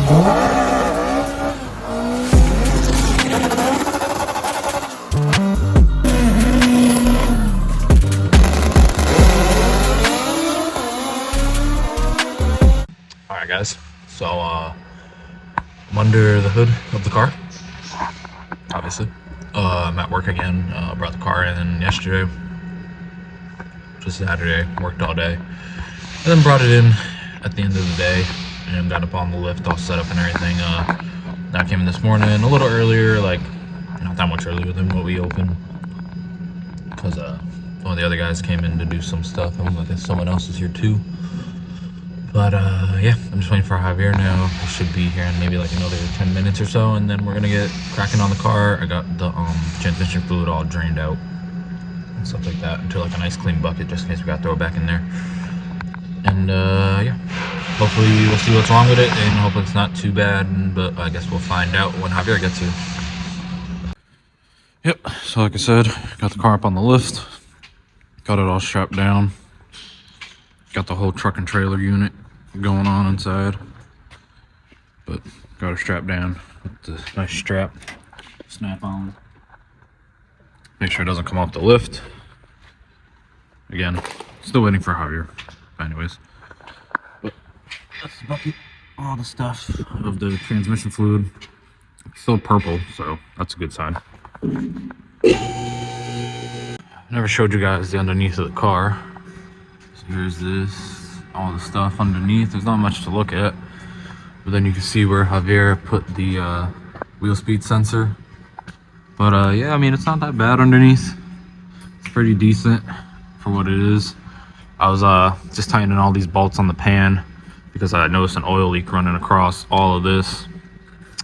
Alright guys, so I'm under the hood of the car, obviously. I'm at work again, brought the car in yesterday, just Saturday, worked all day, and then brought it in at the end of the day, and got up on the lift, all set up and everything. I came in this morning a little earlier, like, not that much earlier than what we opened, because one of the other guys came in to do some stuff, and I guess someone else is here too. But yeah, I'm just waiting for Javier now. I should be here in maybe like another 10 minutes or so, and then we're gonna get cracking on the car. I got the transmission fluid all drained out and stuff like that into like a nice clean bucket, just in case we gotta throw it back in there. And yeah, hopefully we'll see what's wrong with it, and hope it's not too bad. But I guess we'll find out when Javier gets here. Yep. So like I said, got the car up on the lift, got it all strapped down, got the whole truck and trailer unit going on inside, but got her strapped down with the nice strap snap on. Make sure it doesn't come off the lift. Again, still waiting for Javier. Anyways, but that's the bucket, all the stuff of the transmission fluid. It's still purple, so that's a good sign. I never showed you guys the underneath of the car. So here's this. All the stuff underneath. There's not much to look at, but then you can see where Javier put the wheel speed sensor. But yeah, I mean, it's not that bad underneath. It's pretty decent for what it is. I was just tightening all these bolts on the pan because I noticed an oil leak running across all of this.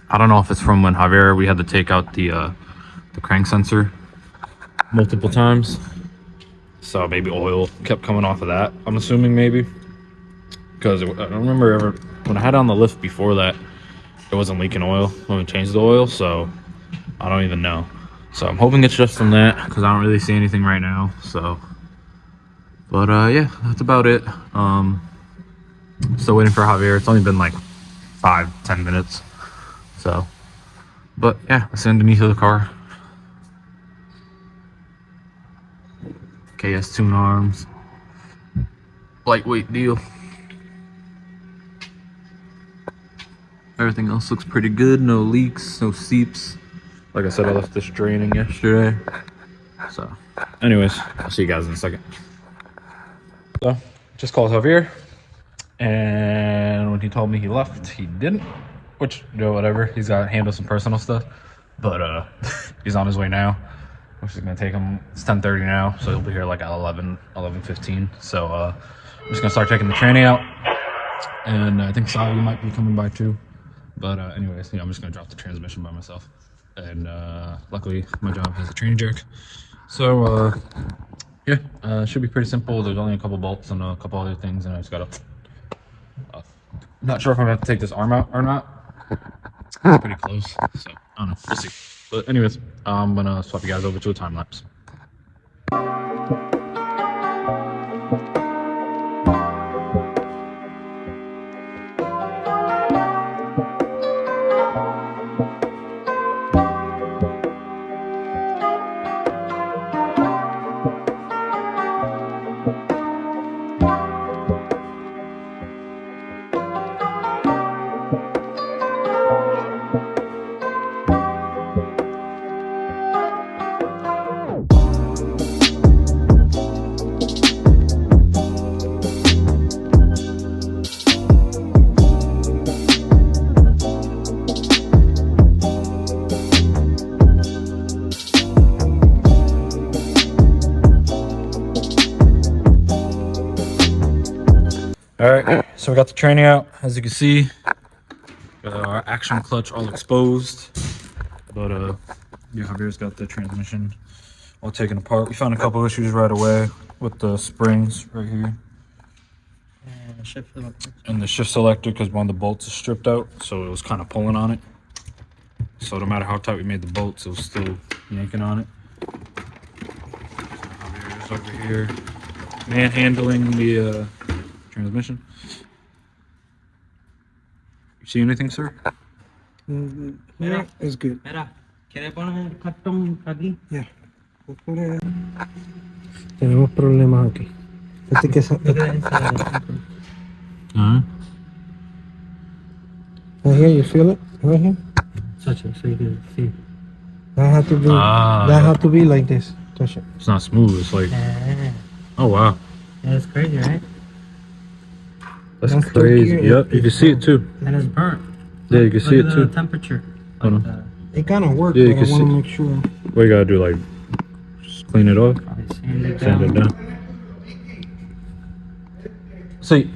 I don't know if it's from when Javier, we had to take out the crank sensor multiple times, so maybe oil kept coming off of that, I'm assuming, maybe. Because I don't remember ever, when I had it on the lift before that, it wasn't leaking oil when we changed the oil, so I don't even know. So I'm hoping it's just from that, because I don't really see anything right now, so. But yeah, that's about it. Still waiting for Javier. It's only been like 5-10 minutes, so. But yeah, that's underneath of the car. KS tune arms. Lightweight deal. Everything else looks pretty good. No leaks, no seeps. Like I said, I left this draining yesterday. So, anyways, I'll see you guys in a second. So, just called Javier, and when he told me he left, he didn't. Which, you know, whatever. He's got to handle some personal stuff, but he's on his way now, which is gonna take him. It's 10:30 now, so he'll be here like at 11:15. So, I'm just gonna start taking the tranny out, and I think Xavi might be coming by too. But anyways, you know, I'm just gonna drop the transmission by myself, and luckily my job has a tranny jerk. So yeah, should be pretty simple. There's only a couple bolts and a couple other things, and I just gotta. Not sure if I'm gonna have to take this arm out or not. It's pretty close, so I don't know. We'll see. But anyways, I'm gonna swap you guys over to a time lapse. Alright, so we got the tranny out, as you can see. Got our action clutch all exposed. But yeah, Javier's got the transmission all taken apart. We found a couple issues right away with the springs right here. And the shift selector, because one of the bolts is stripped out, so it was kind of pulling on it. So no matter how tight we made the bolts, it was still yanking on it. So Javier's over here manhandling the transmission. You See anything, sir? Yeah, it's good. Yeah. Tenemos problemas aquí. Este que right here, you feel it? Right here? Touch it so you can see. That had to be. That had to be like this. Touch it. It's not smooth. It's like. Yeah, Oh wow. it's crazy, right? That's That's crazy. the- Yep, you can see it too. And it's burnt. Yeah, you can see it Look at too. the temperature. Hold on. It kind of worked, Yeah, you but I can want to see- make sure. What you gotta do? Like, just clean it off. Probably sand it Sand it down. down. See.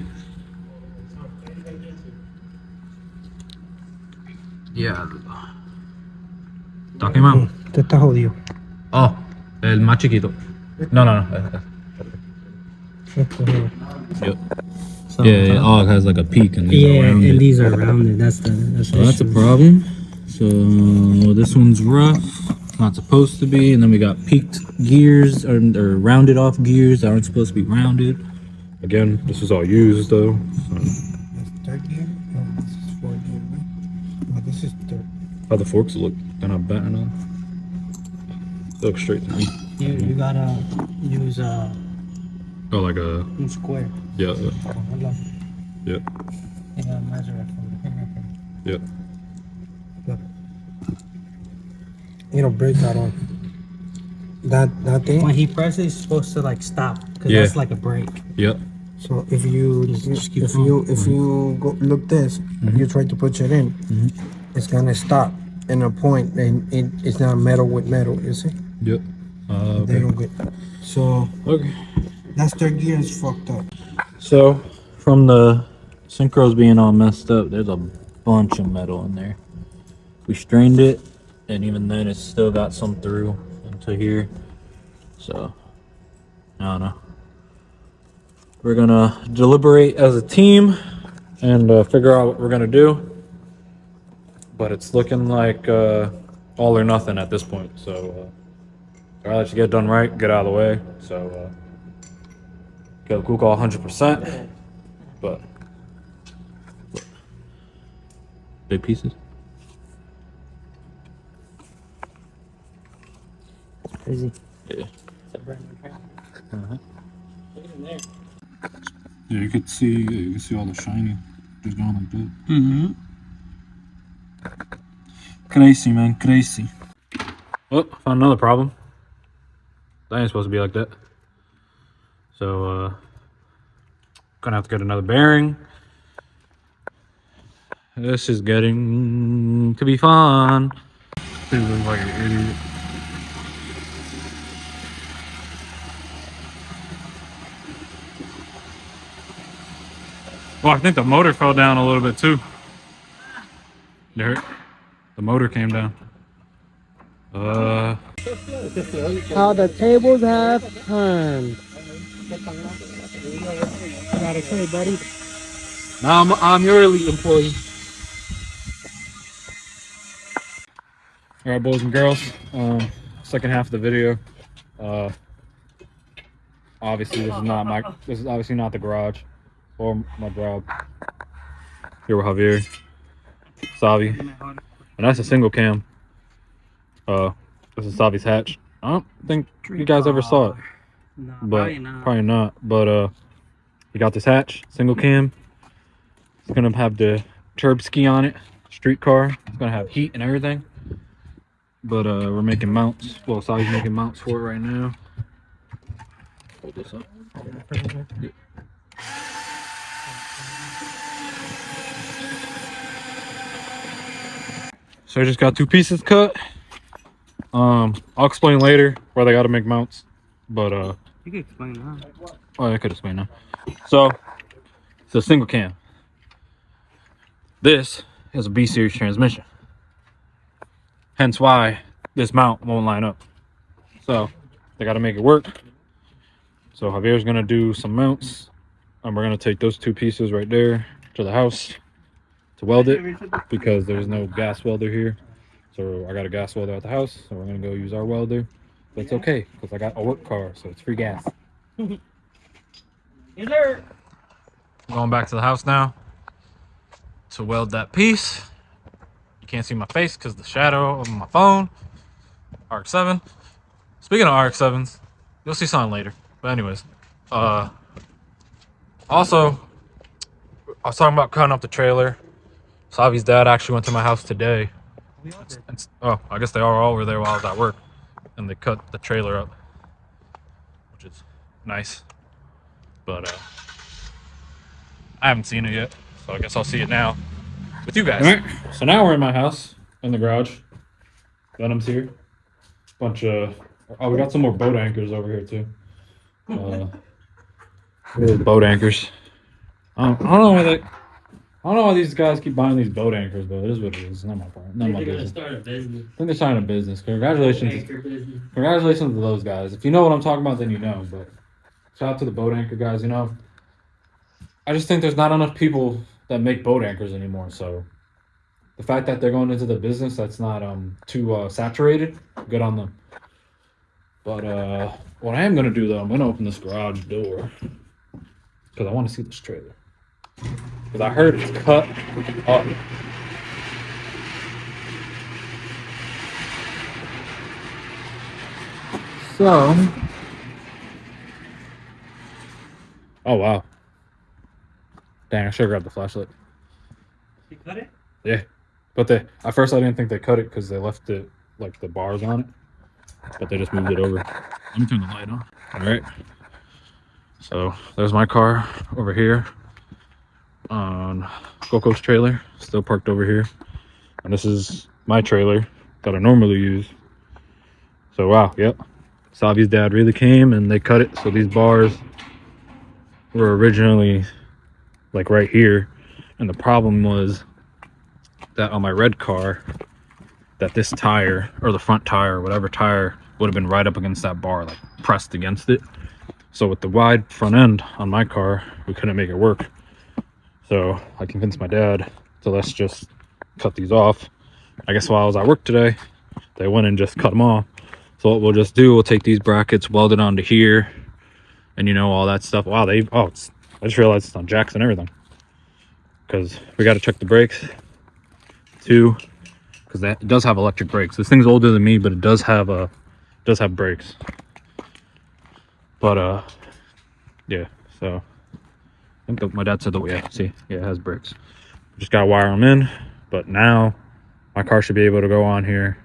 Yeah. Talking about. Te está jodido. Oh, el más chiquito. No. Yep. So, Yeah. Oh, it has like a peak and these yeah, are and rounded. these are rounded. That's the That's a issue. problem. So this one's rough. It's not supposed to be. And then we got peaked gears or rounded off gears that aren't supposed to be rounded. Again, this is all used though. So. That's third gear. Oh, this is fourth gear. Right? Oh, this is third. How the forks look? They're not batting on. They look straight to me. You gotta use Oh, like a square. yeah. Yeah. You gotta measure it from here. Yeah. It'll break that on. That thing. When he presses, he's supposed to like stop because Yeah. that's like a break. Yep. So if you go look this, you try to push it in, it's gonna stop in a point, and it's not metal with metal, you see? Yep. They Okay. don't get. So Okay. that's third gear is fucked up. So from the synchros being all messed up, there's a bunch of metal in there. We strained it, and even then, it's still got some through into here. So I don't know. We're gonna deliberate as a team and figure out what we're gonna do. But it's looking like all or nothing at this point. So I'll let you get it done right, get out of the way. So get the Kuko 100%. But big pieces. Crazy. Yeah. It's a brand new car. Look in there. Yeah, you can see all the shiny just going like that. Mm-hmm. Crazy, man, crazy. Oh, found another problem. That ain't supposed to be like that. So, gonna have to get another bearing. This is getting to be fun. He looks like an idiot. Well, I think the motor fell down a little bit too. There, the motor came down. How the tables have turned. Gotta say, buddy. Now I'm your elite employee. All right, boys and girls. Second half of the video. Obviously, this is obviously not the garage or my job. Here with Javier, Xavi, and that's a single cam. This is Xavi's hatch. I don't think you guys ever saw it, No, but probably not. But he got this hatch, single cam. It's gonna have the turb ski on it, street car. It's gonna have heat and everything. But we're making mounts. Well, Xavi's making mounts for it right now. Hold this up. Yeah. So I just got two pieces cut. I'll explain later where they got to make mounts, but you can explain that. oh, I could explain now. So it's a single cam. This is a B series transmission. Hence why this mount won't line up. So they got to make it work. So Javier's gonna do some mounts, and we're gonna take those two pieces right there to the house to weld it, because there's no gas welder here. So I got a gas welder at the house, so we're gonna go use our welder. But it's okay, because I got a work car, so it's free gas. Yes, sir. Going back to the house now. to weld that piece. You can't see my face because the shadow of my phone. RX-7. Speaking of RX-7s, you'll see something later. But anyways, also, I was talking about cutting up the trailer. Xavi's dad actually went to my house today. Oh, I guess they all were there while I was at work. And they cut the trailer up, which is nice. But I haven't seen it yet, so I guess I'll see it now with you guys. All right, so now we're in my house, in the garage. Venom's here. Bunch of... Oh, we got some more boat anchors over here, too. Boat anchors. I don't know why they... I don't know why these guys keep buying these boat anchors, but it is what it is. It's not my part. Not my business. Start a business. I think they're starting a business. Congratulations. Congratulations to those guys. If you know what I'm talking about, then you know. But shout out to the boat anchor guys. You know, I just think there's not enough people that make boat anchors anymore. So the fact that they're going into the business that's not too saturated, good on them. But what I am gonna do though, I'm gonna open this garage door because I want to see this trailer. Because I heard it's cut up. So. Oh, wow. Dang, I should have grabbed the flashlight. You cut it? Yeah. But at first I didn't think they cut it because they left it, like, the bars on it. But they just moved it over. Let me turn the light on. Alright. So, there's my car over here. On Kuko's trailer, still parked over here, and this is my trailer that I normally use. So wow, yep, Xavi's dad really came and they cut it. So these bars were originally like right here, and the problem was that on my red car, that this tire or the front tire, whatever tire, would have been right up against that bar, like pressed against it. So with the wide front end on my car, we couldn't make it work. So I convinced my dad to let's just cut these off. I guess while I was at work today, they went and just cut them off. So what we'll just do, we'll take these brackets, weld it onto here, and you know, all that stuff. Wow, I just realized it's on jacks and everything. Because we got to check the brakes too, because it does have electric brakes. This thing's older than me, but it does have brakes. But yeah, so I think my dad said that, yeah, see, yeah, it has brakes. Just gotta wire them in, but now my car should be able to go on here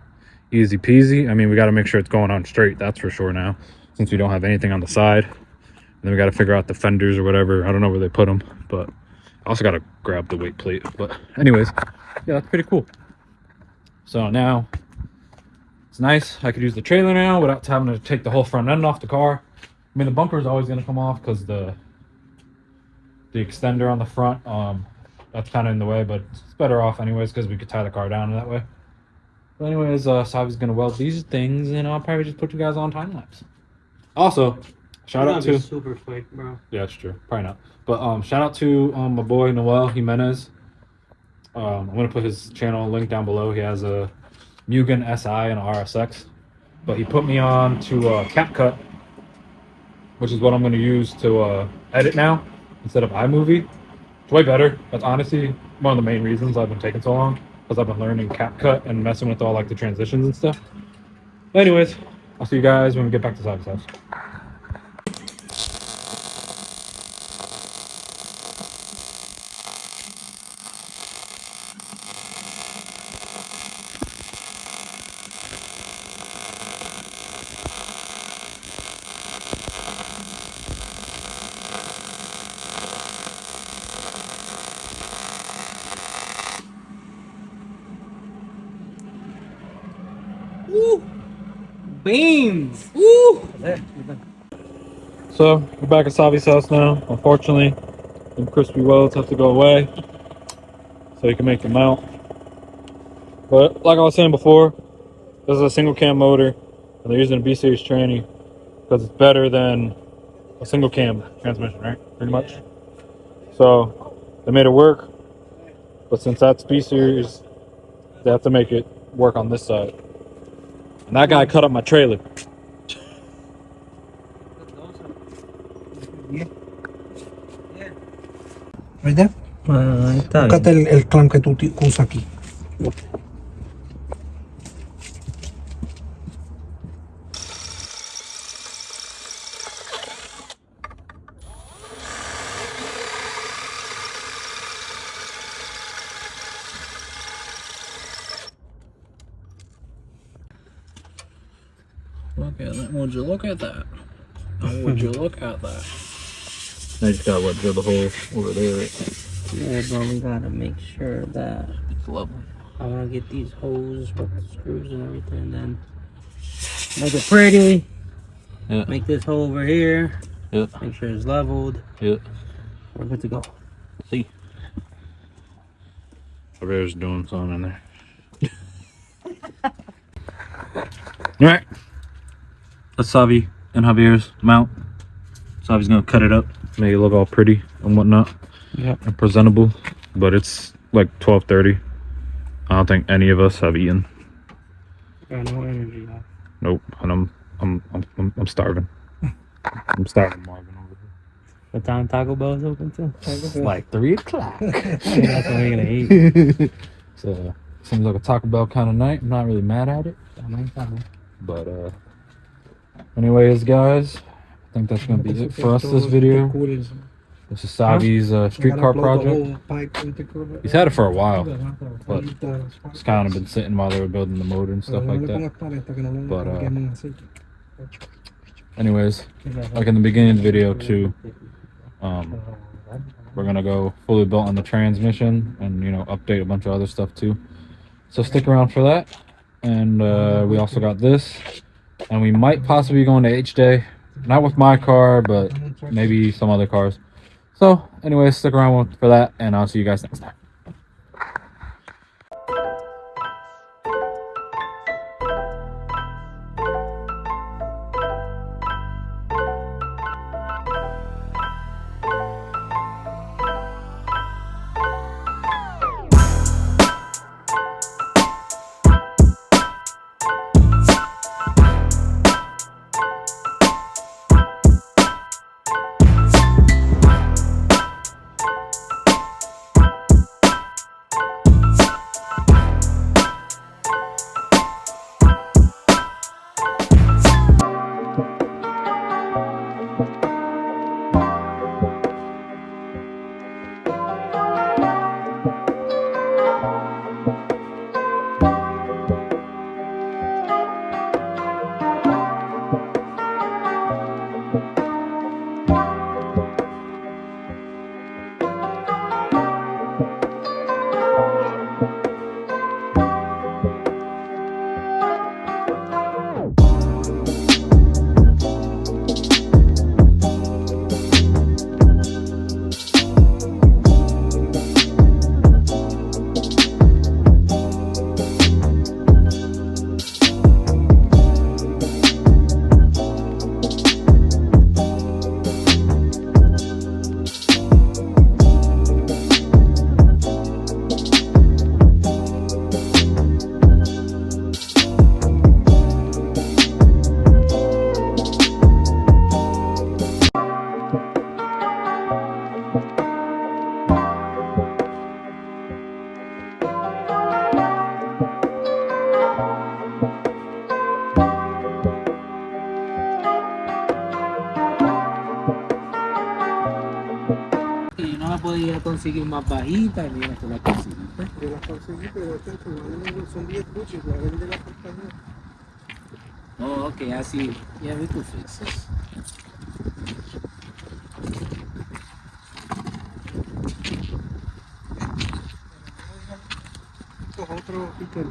easy peasy. I mean, we got to make sure it's going on straight, that's for sure now, since we don't have anything on the side. And then we got to figure out the fenders or whatever. I don't know where they put them, but I also got to grab the weight plate. But anyways, yeah, that's pretty cool. So now it's nice. I could use the trailer now without having to take the whole front end off the car. I mean, the bumper is always going to come off because the extender on the front, that's kind of in the way, but it's better off anyways because we could tie the car down that way. But anyways, Xavi's gonna weld these things, and I'll probably just put you guys on time lapse. Also, shout out to super quick, bro. Yeah, it's true, probably not. But shout out to my boy Noel Jimenez. I'm gonna put his channel link down below. He has a Mugen SI and a RSX, but he put me on to CapCut, which is what I'm gonna use to edit now instead of iMovie. It's way better. That's honestly one of the main reasons I've been taking so long, because I've been learning CapCut and messing with all like the transitions and stuff. But anyways, I'll see you guys when we get back to Xavi's house. Woo! Beans! Woo! So we're back at Xavi's house now. Unfortunately, the crispy welds have to go away so you can make them out. But like I was saying before, this is a single cam motor, and they're using a B-series tranny because it's better than a single cam transmission, right? Pretty much. So they made it work, but since that's B-series, they have to make it work on this side. And that guy cut up my trailer. Right there? Ahí está Búscate bien. el clamp que tú usas aquí. Look at that. Would you look at that? Would you look at that? I just got what drill the hole over there. Yeah, but we gotta make sure that It's level. I wanna get these holes with the screws and everything, and then make it pretty. Yeah. Make this hole over here. Yeah. Make sure it's leveled. Yeah. We're good to go. See. Javier's doing something in there. Alright. That's Xavi and Javier's mount. Xavi's gonna cut it up, make it look all pretty and whatnot. Yep. And presentable. But it's like 12:30. I don't think any of us have eaten. Got no energy left. Nope. And I'm starving. I'm starving Marvin over here. What time Taco Bell is open till? It's like 3 o'clock. That's what we're gonna eat. So seems like a Taco Bell kind of night. I'm not really mad at it. But anyways guys, I think that's gonna be it for us this video. This is Xavi's streetcar project. He's had it for a while, but it's kind of been sitting while they were building the motor and stuff like that. But anyways, like in the beginning of the video too, we're gonna go fully built on the transmission and, you know, update a bunch of other stuff too. So stick around for that. And we also got this, and we might possibly be going to H-Day, not with my car, but maybe some other cars. So anyways, stick around for that, and I'll see you guys next time. Podía conseguir más bajita, mira, te la conseguiste. Yo las conseguí, pero son 10 buches, la vende la compañía. Oh, okay, I see. Yeah, we could fix this. Estos otros piques,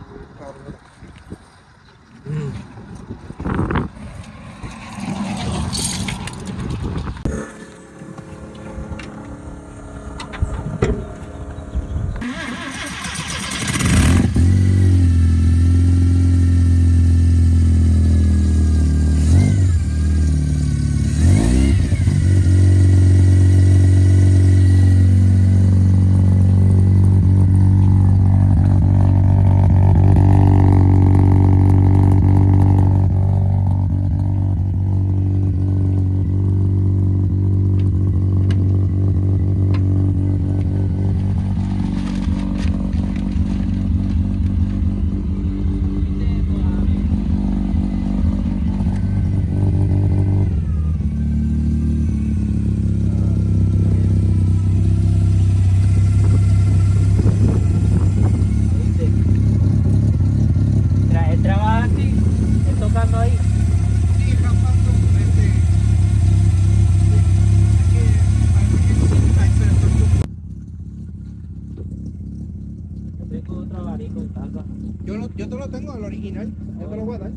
otro abanico en casa. Yo te lo tengo, el original. Yo te lo voy a dar.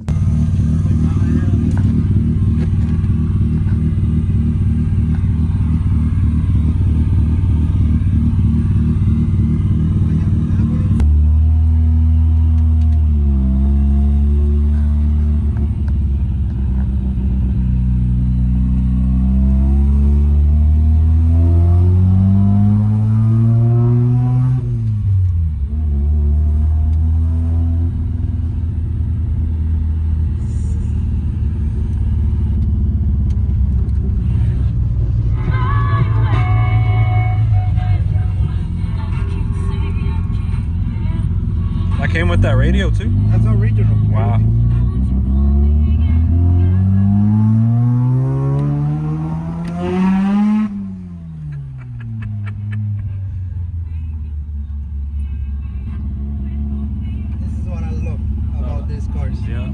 That came with that radio too? That's original. Wow. This is what I love about these cars. Yeah.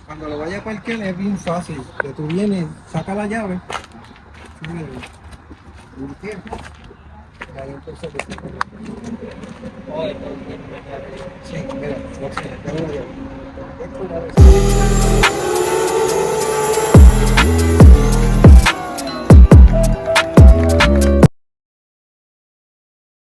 Cuando lo vaya a parquear es bien fácil. Que tú vienes, saca la llave. Y ahí entonces sí, mira, ya la llave.